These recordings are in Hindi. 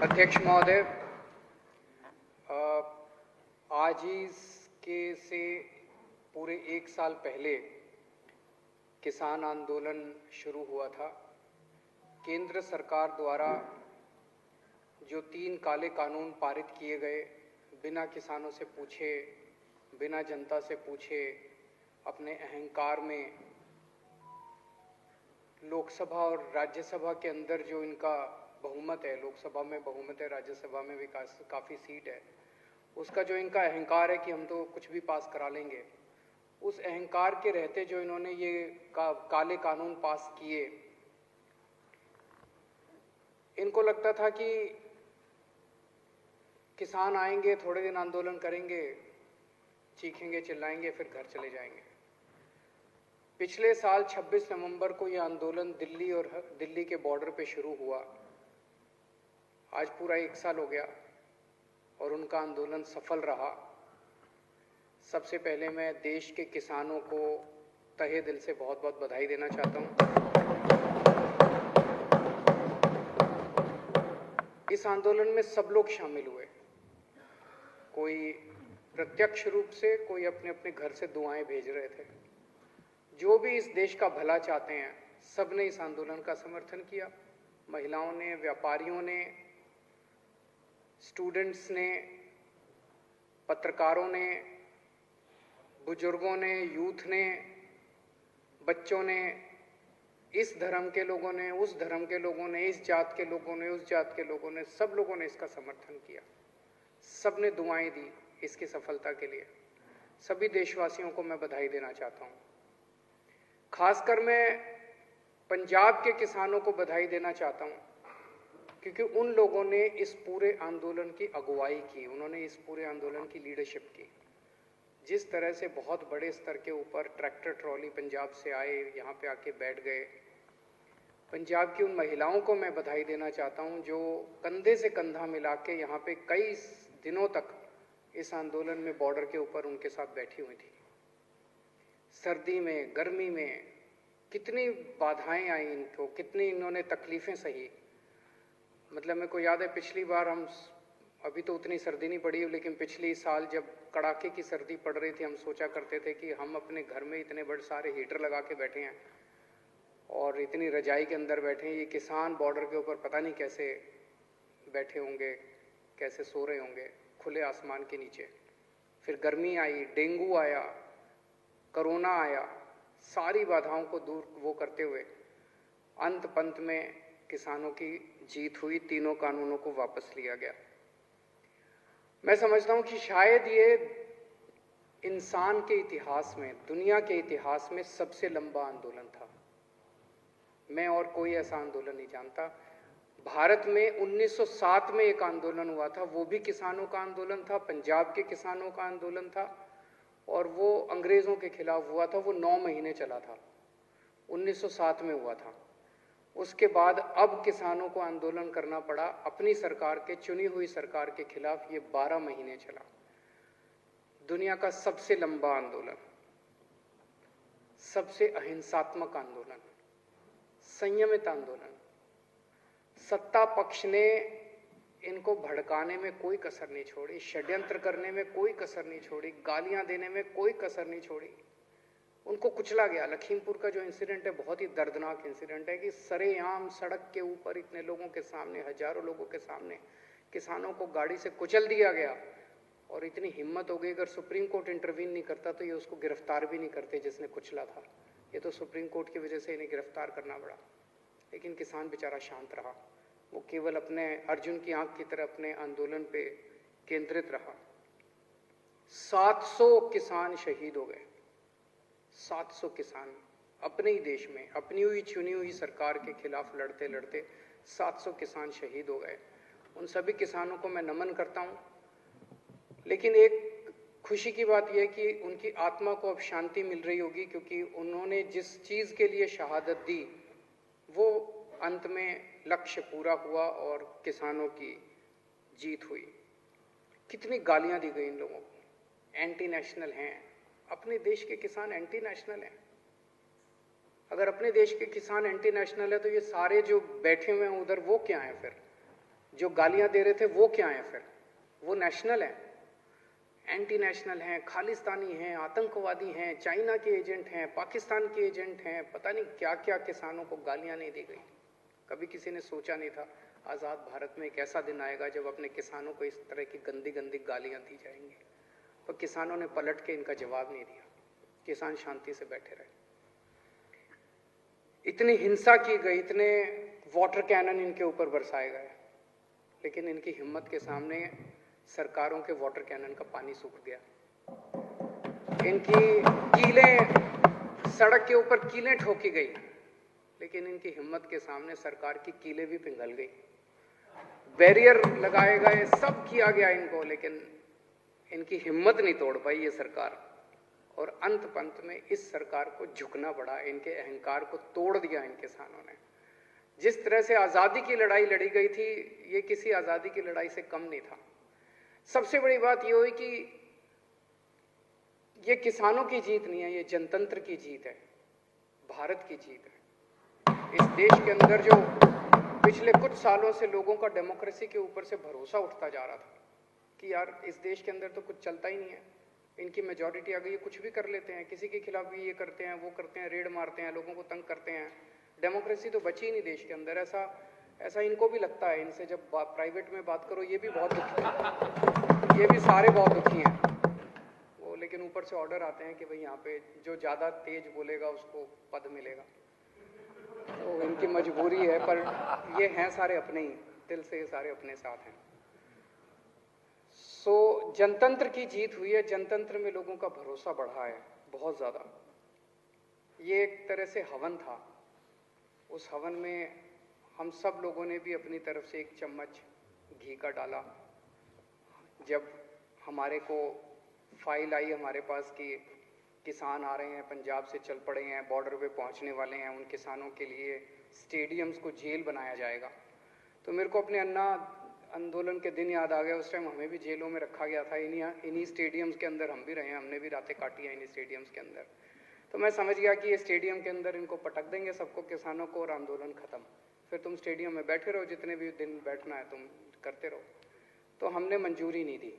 अध्यक्ष महोदय, आज ही से पूरे एक साल पहले किसान आंदोलन शुरू हुआ था। केंद्र सरकार द्वारा जो 3 काले कानून पारित किए गए, बिना किसानों से पूछे, बिना जनता से पूछे, अपने अहंकार में लोकसभा और राज्यसभा के अंदर जो इनका बहुमत है, लोकसभा में बहुमत है, राज्यसभा में भी काफ़ी सीट है, उसका जो इनका अहंकार है कि हम तो कुछ भी पास करा लेंगे, उस अहंकार के रहते जो इन्होंने ये काले कानून पास किए, इनको लगता था कि किसान आएंगे, थोड़े दिन आंदोलन करेंगे, चीखेंगे, चिल्लाएंगे, फिर घर चले जाएंगे। पिछले साल 26 नवंबर को ये आंदोलन दिल्ली के बॉर्डर पे शुरू हुआ। आज पूरा 1 साल हो गया और उनका आंदोलन सफल रहा। सबसे पहले मैं देश के किसानों को तहे दिल से बहुत बहुत बधाई देना चाहता हूँ। इस आंदोलन में सब लोग शामिल हुए, कोई प्रत्यक्ष रूप से, कोई अपने अपने घर से दुआएं भेज रहे थे। जो भी इस देश का भला चाहते हैं, सब ने इस आंदोलन का समर्थन किया। महिलाओं ने, व्यापारियों ने, स्टूडेंट्स ने, पत्रकारों ने, बुजुर्गों ने, यूथ ने, बच्चों ने, इस धर्म के लोगों ने, उस धर्म के लोगों ने, इस जात के लोगों ने, उस जात के लोगों ने, सब लोगों ने इसका समर्थन किया। सब ने दुआएं दी इसकी सफलता के लिए। सभी देशवासियों को मैं बधाई देना चाहता हूं। खासकर मैं पंजाब के किसानों को बधाई देना चाहता हूं, क्योंकि उन लोगों ने इस पूरे आंदोलन की अगुवाई की, उन्होंने इस पूरे आंदोलन की लीडरशिप की। जिस तरह से बहुत बड़े स्तर के ऊपर ट्रैक्टर ट्रॉली पंजाब से आए, यहाँ पे आके बैठ गए। पंजाब की उन महिलाओं को मैं बधाई देना चाहता हूँ जो कंधे से कंधा मिला के यहाँ पे कई दिनों तक इस आंदोलन में बॉर्डर के ऊपर उनके साथ बैठी हुई थी। सर्दी में, गर्मी में कितनी बाधाएं आई इनको, कितनी इन्होंने तकलीफें सही। मतलब मेरे को याद है, पिछली बार अभी तो उतनी सर्दी नहीं पड़ी, लेकिन पिछली साल जब कड़ाके की सर्दी पड़ रही थी, हम सोचा करते थे कि हम अपने घर में इतने बड़े सारे हीटर लगा के बैठे हैं और इतनी रजाई के अंदर बैठे हैं, ये किसान बॉर्डर के ऊपर पता नहीं कैसे बैठे होंगे, कैसे सो रहे होंगे खुले आसमान के नीचे। फिर गर्मी आई, डेंगू आया, कोरोना आया, सारी बाधाओं को दूर वो करते हुए अंत पंत में किसानों की जीत हुई। तीनों कानूनों को वापस लिया गया। मैं समझता हूं कि शायद ये इंसान के इतिहास में, दुनिया के इतिहास में सबसे लंबा आंदोलन था। मैं और कोई ऐसा आंदोलन नहीं जानता। भारत में 1907 में एक आंदोलन हुआ था, वो भी किसानों का आंदोलन था, पंजाब के किसानों का आंदोलन था, और वो अंग्रेजों के खिलाफ हुआ था। वो 9 महीने चला था, 1907 में हुआ था। उसके बाद अब किसानों को आंदोलन करना पड़ा अपनी सरकार के, चुनी हुई सरकार के खिलाफ। ये 12 महीने चला। दुनिया का सबसे लंबा आंदोलन, सबसे अहिंसात्मक आंदोलन, संयमित आंदोलन। सत्ता पक्ष ने इनको भड़काने में कोई कसर नहीं छोड़ी, षड्यंत्र करने में कोई कसर नहीं छोड़ी, गालियां देने में कोई कसर नहीं छोड़ी। उनको कुचला गया। लखीमपुर का जो इंसिडेंट है, बहुत ही दर्दनाक इंसिडेंट है कि सरेआम सड़क के ऊपर इतने लोगों के सामने, हजारों लोगों के सामने किसानों को गाड़ी से कुचल दिया गया। और इतनी हिम्मत हो गई, अगर सुप्रीम कोर्ट इंटरवीन नहीं करता तो ये उसको गिरफ्तार भी नहीं करते जिसने कुचला था। ये तो सुप्रीम कोर्ट की वजह से इन्हें गिरफ्तार करना पड़ा। लेकिन किसान बेचारा शांत रहा, वो केवल अपने अर्जुन की आंख की तरह अपने आंदोलन पे केंद्रित रहा। 700 किसान शहीद हो गए। 700 किसान अपने ही देश में, अपनी हुई चुनी हुई सरकार के खिलाफ लड़ते लड़ते 700 किसान शहीद हो गए। उन सभी किसानों को मैं नमन करता हूं। लेकिन एक खुशी की बात यह कि उनकी आत्मा को अब शांति मिल रही होगी, क्योंकि उन्होंने जिस चीज के लिए शहादत दी वो अंत में लक्ष्य पूरा हुआ और किसानों की जीत हुई। कितनी गालियां दी गई इन लोगों को, एंटी नेशनल हैं। अपने देश के किसान एंटी नेशनल हैं। अगर अपने देश के किसान एंटी नेशनल है तो ये सारे जो बैठे हुए हैं उधर, वो क्या है फिर? जो गालियां दे रहे थे वो क्या है फिर? वो नेशनल है, एंटी नेशनल हैं, खालिस्तानी हैं, आतंकवादी हैं, चाइना के एजेंट हैं, पाकिस्तान के एजेंट हैं, पता नहीं क्या क्या किसानों को गालियां नहीं दी गई। कभी किसी ने सोचा नहीं था आज़ाद भारत में एक ऐसा दिन आएगा जब अपने किसानों को इस तरह की गंदी गंदी गालियां दी जाएंगी। पर किसानों ने पलट के इनका जवाब नहीं दिया, किसान शांति से बैठे रहे। इतनी हिंसा की गई, इतने वाटर कैनन इनके ऊपर बरसाए गए, लेकिन इनकी हिम्मत के सामने सरकारों के वाटर कैनन का पानी सूख गया। इनकी कीलें, सड़क के ऊपर कीलें ठोकी गई, लेकिन इनकी हिम्मत के सामने सरकार की कीलें भी पिघल गई। बैरियर लगाए गए, सब किया गया इनको, लेकिन इनकी हिम्मत नहीं तोड़ पाई ये सरकार। और अंत पंत में इस सरकार को झुकना पड़ा, इनके अहंकार को तोड़ दिया इन किसानों ने। जिस तरह से आज़ादी की लड़ाई लड़ी गई थी, ये किसी आज़ादी की लड़ाई से कम नहीं था। सबसे बड़ी बात ये हुई कि ये किसानों की जीत नहीं है, ये जनतंत्र की जीत है, भारत की जीत है। इस देश के अंदर जो पिछले कुछ सालों से लोगों का डेमोक्रेसी के ऊपर से भरोसा उठता जा रहा था कि यार इस देश के अंदर तो कुछ चलता ही नहीं है, इनकी मेजॉरिटी आ गई, ये कुछ भी कर लेते हैं, किसी के खिलाफ भी ये करते हैं, वो करते हैं, रेड मारते हैं, लोगों को तंग करते हैं, डेमोक्रेसी तो बची ही नहीं देश के अंदर। ऐसा इनको भी लगता है। इनसे जब प्राइवेट में बात करो ये भी बहुत दुखी हैं, ये भी सारे बहुत दुखी हैं वो, लेकिन ऊपर से ऑर्डर आते हैं कि भाई यहाँ पे जो ज़्यादा तेज बोलेगा उसको पद मिलेगा। तो इनकी मजबूरी है, पर ये हैं सारे अपने ही, दिल से ये सारे अपने साथ हैं। सो जनतंत्र की जीत हुई है, जनतंत्र में लोगों का भरोसा बढ़ा है बहुत ज़्यादा। ये एक तरह से हवन था, उस हवन में हम सब लोगों ने भी अपनी तरफ से एक चम्मच घी का डाला। जब हमारे को फाइल आई हमारे पास कि किसान आ रहे हैं, पंजाब से चल पड़े हैं, बॉर्डर पे पहुंचने वाले हैं, उन किसानों के लिए स्टेडियम्स को जेल बनाया जाएगा, तो मेरे को अपने अन्ना आंदोलन के दिन याद आ गया। उस टाइम हमें भी जेलों में रखा गया था, इन्हीं स्टेडियम्स के अंदर हम भी रहे हैं, हमने भी रातें काटी हैं इन्हीं स्टेडियम्स के अंदर। तो मैं समझ गया कि ये स्टेडियम के अंदर इनको पटक देंगे सबको, किसानों को, और आंदोलन खत्म। फिर तुम स्टेडियम में बैठे रहो, जितने भी दिन बैठना है तुम करते रहो। तो हमने मंजूरी नहीं दी,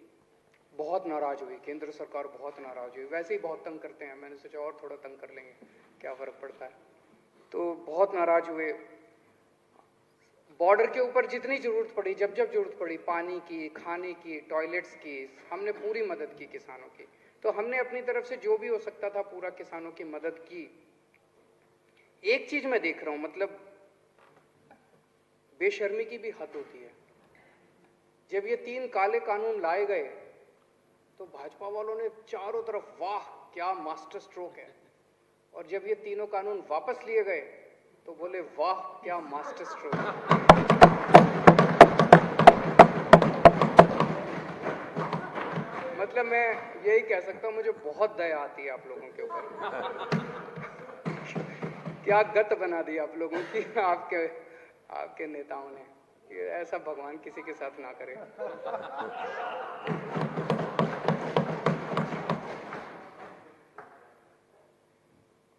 बहुत नाराज हुई केंद्र सरकार, बहुत नाराज हुई। वैसे ही बहुत तंग करते हैं, मैंने सोचा और थोड़ा तंग कर लेंगे, क्या फ़र्क पड़ता है। तो बहुत नाराज हुए। बॉर्डर के ऊपर जितनी ज़रूरत पड़ी, जब जब ज़रूरत पड़ी, पानी की, खाने की, टॉयलेट्स की, हमने पूरी मदद की किसानों की। तो हमने अपनी तरफ से जो भी हो सकता था पूरा किसानों की मदद की। एक चीज़ मैं देख रहा हूँ, मतलब बेशर्मी की भी हद होती है। जब ये 3 काले कानून लाए गए तो भाजपा वालों ने चारों तरफ वाह क्या मास्टर स्ट्रोक है, और जब ये तीनों कानून वापस लिए गए तो बोले वाह क्या मास्टर स्ट्रोक है। मतलब मैं यही कह सकता हूँ, मुझे बहुत दया आती है आप लोगों के ऊपर। क्या गत बना दी आप लोगों की आपके नेताओं ने। ऐसा भगवान किसी के साथ ना करे।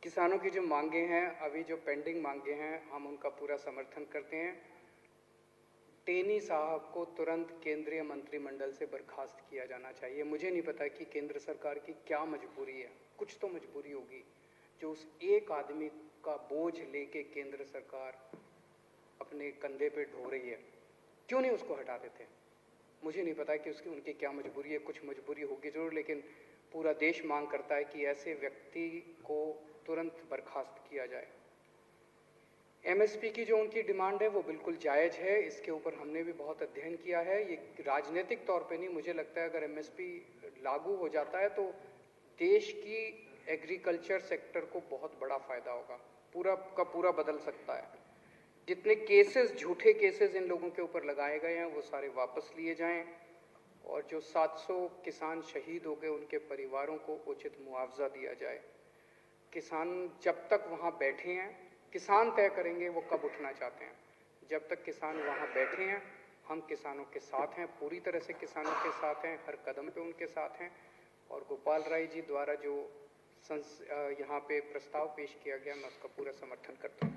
किसानों की जो मांगे हैं, अभी जो पेंडिंग मांगे हैं, हम उनका पूरा समर्थन करते हैं। टेनी साहब को तुरंत केंद्रीय मंत्रिमंडल से बर्खास्त किया जाना चाहिए। मुझे नहीं पता कि केंद्र सरकार की क्या मजबूरी है, कुछ तो मजबूरी होगी जो उस एक आदमी का बोझ लेके केंद्र सरकार अपने कंधे पे ढो रही है। क्यों नहीं उसको हटा देते? मुझे नहीं पता कि उनकी क्या मजबूरी है, कुछ मजबूरी होगी जरूर, लेकिन पूरा देश मांग करता है कि ऐसे व्यक्ति को तुरंत बर्खास्त किया जाए। एमएसपी की जो उनकी डिमांड है वो बिल्कुल जायज़ है, इसके ऊपर हमने भी बहुत अध्ययन किया है। ये राजनीतिक तौर पे नहीं, मुझे लगता है अगर एमएसपी लागू हो जाता है तो देश की एग्रीकल्चर सेक्टर को बहुत बड़ा फ़ायदा होगा, पूरा का पूरा बदल सकता है। जितने केसेस, झूठे केसेस इन लोगों के ऊपर लगाए गए हैं वो सारे वापस लिए जाएं, और जो 700 किसान शहीद हो गए उनके परिवारों को उचित मुआवजा दिया जाए। किसान जब तक वहाँ बैठे हैं, किसान तय करेंगे वो कब उठना चाहते हैं। जब तक किसान वहाँ बैठे हैं हम किसानों के साथ हैं, पूरी तरह से किसानों के साथ हैं, हर कदम पे उनके साथ हैं। और गोपाल राय जी द्वारा जो यहाँ पे प्रस्ताव पेश किया गया, मैं उसका पूरा समर्थन करता हूँ।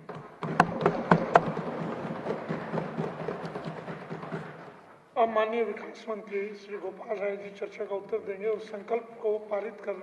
अब माननीय विकास मंत्री श्री गोपाल राय जी चर्चा का उत्तर देंगे और संकल्प को पारित करने